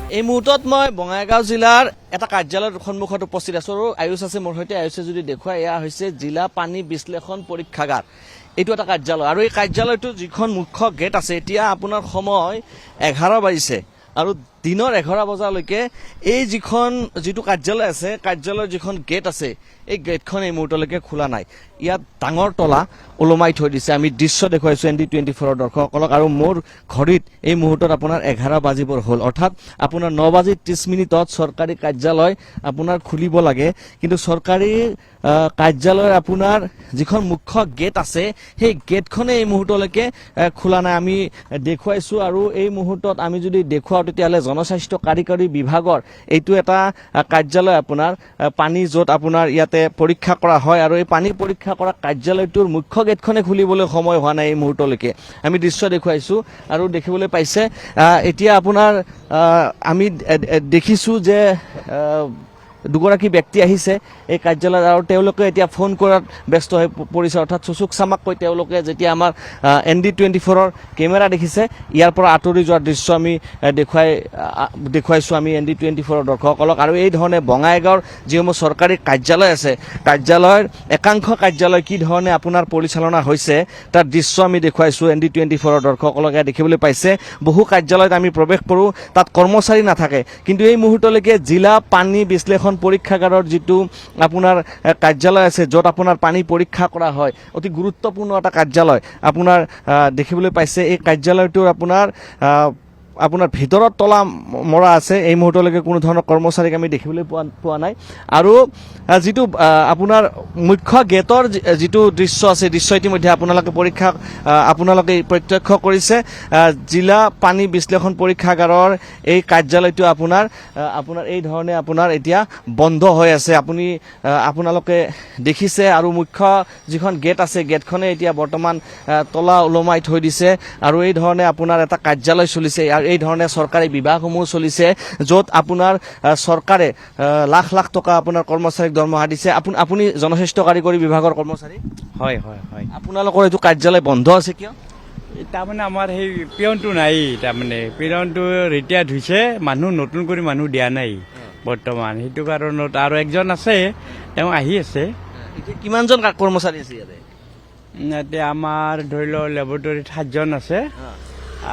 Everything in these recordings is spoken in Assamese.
এই মুহূৰ্তত মই বঙাইগাঁও জিলাৰ এটা কাৰ্যালয়ৰ সন্মুখত উপস্থিত আছো আৰু আয়ুষ আছে মোৰ সৈতে। আয়ুষে যদি দেখুৱাই, এয়া হৈছে জিলা পানী বিশ্লেষণ পৰীক্ষাগাৰ। এইটো এটা কাৰ্যালয় আৰু এই কাৰ্যালয়টো যিখন মুখ্য গেট আছে, এতিয়া আপোনাৰ সময় 11 বাজিছে আৰু দিনৰ 11 বজালৈকে এই যিটো কাৰ্যালয় আছে, কাৰ্যালয়ৰ যিখন গেট আছে, এই গেটখন এই মুহূৰ্তলৈকে খোলা নাই। ইয়াত ডাঙৰ তলা ওলমাই থৈ দিছে। আমি দৃশ্য দেখুৱাইছোঁ ND24 দৰ্শকসকলক আৰু মোৰ ঘড়ীত এই মুহূৰ্তত আপোনাৰ 11 বাজিবৰ হ'ল, অৰ্থাৎ আপোনাৰ 9:30 চৰকাৰী কাৰ্যালয় আপোনাৰ খুলিব লাগে, কিন্তু চৰকাৰী কাৰ্যালয়ৰ আপোনাৰ যিখন মুখ্য গেট আছে, সেই গেটখনে এই মুহূৰ্তলৈকে খোলা নাই। আমি দেখুৱাইছোঁ আৰু এই মুহূৰ্তত আমি যদি দেখুৱাওঁ তেতিয়াহ'লে জনস্বাস্থ্য কাৰিকৰী বিভাগৰ এইটো এটা কাৰ্যালয়, আপোনাৰ পানী য'ত আপোনাৰ ইয়াতে পৰীক্ষা কৰা হয়, আৰু এই পানী পৰীক্ষা কৰা কাৰ্যালয়টোৰ মুখ্য গেটখনে খুলিবলৈ সময় হোৱা নাই এই মুহূৰ্তলৈকে। আমি দৃশ্য দেখুৱাইছোঁ আৰু দেখিবলৈ পাইছে এতিয়া আপোনাৰ আমি দেখিছোঁ যে দুগৰাকী ব্যক্তি আহিছে এই কাৰ্যালয়ত আৰু তেওঁলোকে এতিয়া ফোন কৰাত ব্যস্ত হৈ পৰিছে, অৰ্থাৎ চুচুক চামাককৈ তেওঁলোকে যেতিয়া আমাৰ ND24 কেমেৰা দেখিছে, ইয়াৰ পৰা আঁতৰি যোৱাৰ দৃশ্য আমি দেখুৱাইছোঁ আমি ND24 দৰ্শকসকলক। আৰু এই ধৰণে বঙাইগাঁৱৰ যিসমূহ চৰকাৰী কাৰ্যালয় আছে, কাৰ্যালয়ৰ একাংশ কাৰ্যালয় কি ধৰণে আপোনাৰ পৰিচালনা হৈছে তাৰ দৃশ্য আমি দেখুৱাইছোঁ ND24 দৰ্শকসকলকে। দেখিবলৈ পাইছে বহু কাৰ্যালয়ত আমি প্ৰৱেশ কৰোঁ, তাত কৰ্মচাৰী নাথাকে, কিন্তু এই মুহূৰ্তলৈকে জিলা পানী বিশ্লেষণ পৰীক্ষাগাৰৰ যিটো আপোনাৰ কাৰ্যালয় আছে, য'ত আপোনাৰ পানী পৰীক্ষা কৰা হয়, অতি গুৰুত্বপূৰ্ণ এটা কাৰ্যালয় আপোনাৰ দেখিবলৈ পাইছে। এই কাৰ্যালয়টোৰ আপোনাৰ ভিতৰত তলা মৰা আছে। এই মুহূৰ্তলৈকে কোনো ধৰণৰ কৰ্মচাৰীক আমি দেখিবলৈ পোৱা নাই। আৰু যিটো আপোনাৰ মুখ্য গেটৰ যিটো দৃশ্য আছে, দৃশ্য ইতিমধ্যে আপোনালোকে প্ৰত্যক্ষ কৰিছে। জিলা পানী বিশ্লেষণ পৰীক্ষাগাৰৰ এই কাৰ্যালয়টো আপোনাৰ এই ধৰণে আপোনাৰ এতিয়া বন্ধ হৈ আছে, আপোনালোকে দেখিছে। আৰু মুখ্য যিখন গেট আছে, গেটখনে এতিয়া বৰ্তমান তলা ওলমাই থৈ দিছে আৰু এই ধৰণে আপোনাৰ এটা কাৰ্যালয় চলিছে আৰু এই ধৰণে চৰকাৰী বিভাগসমূহ চলিছে, য'ত আপোনাৰ চৰকাৰে লাখ লাখ টকা আপোনাৰ কৰ্মচাৰীক দৰমহা দিছে। আপুনি জনস্বাস্থ্য কাৰিকৰী বিভাগৰ কৰ্মচাৰী? হয় হয় হয়। আপোনালোকৰ এইটো কাৰ্যালয় বন্ধ আছে কিয়? তাৰমানে আমাৰ সেই পিয়নটো নাই, তাৰমানে পিয়নটো ৰিটায়াৰ্ড হৈছে, নতুন কৰি মানুহ দিয়া নাই বৰ্তমান, সেইটো কাৰণত। আৰু একজন আছে, তেওঁ আহি আছে। কিমানজন কৰ্মচাৰী আছে ইয়াতে? ইয়াতে আমাৰ ধৰি লওক লেবৰেটৰীত 7জন আছে,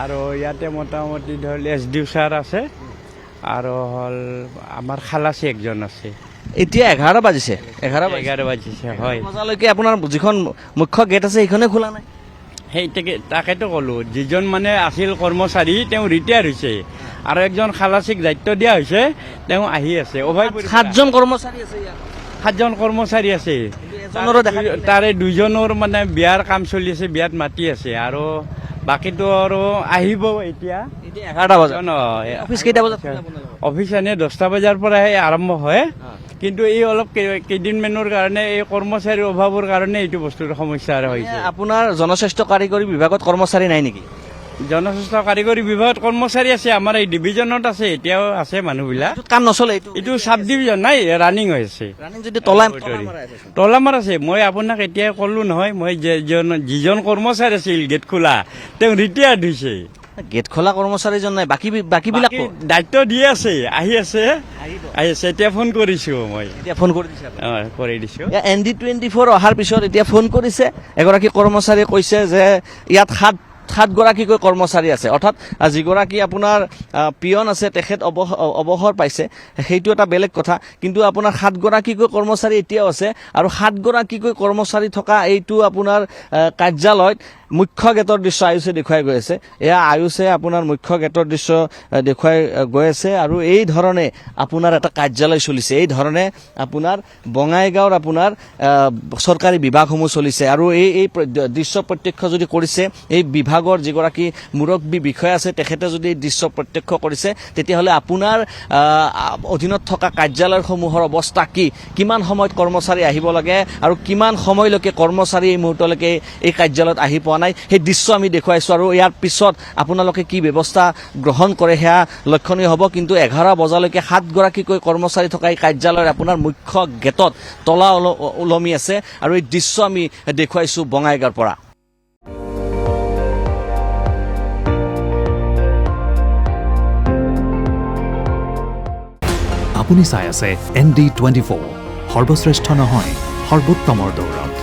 আৰু ইয়াতে মোটামুটি ধৰি লওক SDO ছাৰ আছে, আৰু হ'ল আমাৰ খালাচী একজন আছে। এতিয়া 11 বাজিছে, 11 বাজিছে হয়। বজালৈকে আপোনাৰ যিখন মুখ্য গেট আছে সেইখনে খোলা নাই। সেই তাকেতো ক'লো, যিজন মানে আছিল কৰ্মচাৰী তেওঁ ৰিটায়াৰ হৈছে, আৰু একজন খালাচীক দায়িত্ব দিয়া হৈছে, তেওঁ আহি আছে। 7জন কৰ্মচাৰী আছে ইয়াত? 7জন কৰ্মচাৰী আছে, তাৰে 2জনৰ মানে বিয়াৰ কাম চলি আছে, বিয়াত মাতি আছে, আৰু বাকীটো আৰু আহিব এতিয়া 11টা বজাত। অফিচ কেইটা বজাত? অফিচ এনে 10টা বজাৰ পৰাহে আৰম্ভ হয়, কিন্তু এই অলপ কেইদিনমানৰ কাৰণে এই কৰ্মচাৰীৰ অভাৱৰ কাৰণে এইটো বস্তুৰ সমস্যা হৈছে। আপোনাৰ জনস্বাস্থ্য কাৰিকৰী বিভাগত কৰ্মচাৰী নাই নেকি? জনস্বাস্থ্য কাৰিকৰী বিভাগত কৰ্মচাৰী আছে, আমাৰ এই ডিভিজনত আছে, এতিয়াও আছে মানুহবিলাক। কাম নচলে এইটো চাব ডিভিজন নাই, ৰানিং হৈ আছে। তলা মাৰ আছে। মই আপোনাক এতিয়া ক'লো নহয়, মই যিজন কৰ্মচাৰী আছিল গেট খোলা, তেওঁ ৰিটায়াৰ্ড হৈছে। গেট খোলা কৰ্মচাৰীজন নাই, বাকীবিলাক দায়িত্ব দি আছে, আহি আছে। এতিয়া ফোন কৰিছো, মই এতিয়া ফোন কৰি দিছো। ND24 অহাৰ পিছত এতিয়া ফোন কৰিছে এগৰাকী কৰ্মচাৰীয়ে, কৈছে যে ইয়াত 7গৰাকীকৈ কৰ্মচাৰী আছে, অৰ্থাৎ যিগৰাকী আপোনাৰ পিয়ন আছে তেখেত অৱসৰ পাইছে, সেইটো এটা বেলেগ কথা, কিন্তু আপোনাৰ 7গৰাকীকৈ কৰ্মচাৰী এতিয়াও আছে। আৰু 7গৰাকীকৈ কৰ্মচাৰী থকা এইটো আপোনাৰ কাৰ্যালয়ত মুখ্য গেটৰ দৃশ্য আয়ুষে দেখুৱাই গৈ আছে। এয়া আয়ুষে আপোনাৰ মুখ্য গেটৰ দৃশ্য দেখুৱাই গৈ আছে, আৰু এই ধৰণে আপোনাৰ এটা কাৰ্যালয় চলিছে, এই ধৰণে আপোনাৰ বঙাইগাঁৱৰ আপোনাৰ চৰকাৰী বিভাগসমূহ চলিছে। আৰু এই দৃশ্য প্ৰত্যক্ষ যদি কৰিছে এই বিভাগৰ যিগৰাকী মুৰব্বী বিষয়া আছে, তেখেতে যদি এই দৃশ্য প্ৰত্যক্ষ কৰিছে, তেতিয়াহ'লে আপোনাৰ অধীনত থকা কাৰ্যালয়সমূহৰ অৱস্থা কি, কিমান সময়ত কৰ্মচাৰী আহিব লাগে আৰু কিমান সময়লৈকে কৰ্মচাৰী এই মুহূৰ্তলৈকে এই কাৰ্যালয়ত আহি পোৱা নাই, সেই দৃশ্য আমি দেখুৱাইছোঁ। আৰু ইয়াৰ পিছত আপোনালোকে কি ব্যৱস্থা গ্ৰহণ কৰে সেয়া লক্ষণীয় হ'ব। কিন্তু 11 বজালৈকে 7গৰাকীকৈ কৰ্মচাৰী থকা এই কাৰ্যালয়ৰ আপোনাৰ মুখ্য গেটত তলা ওলমি আছে, আৰু এই দৃশ্য আমি দেখুৱাইছোঁ বঙাইগাঁৱৰ পৰা। আপুনি চাই আছে ND24 সৰ্বশ্ৰেষ্ঠ নহয় সৰ্বোত্তমৰ দৌৰত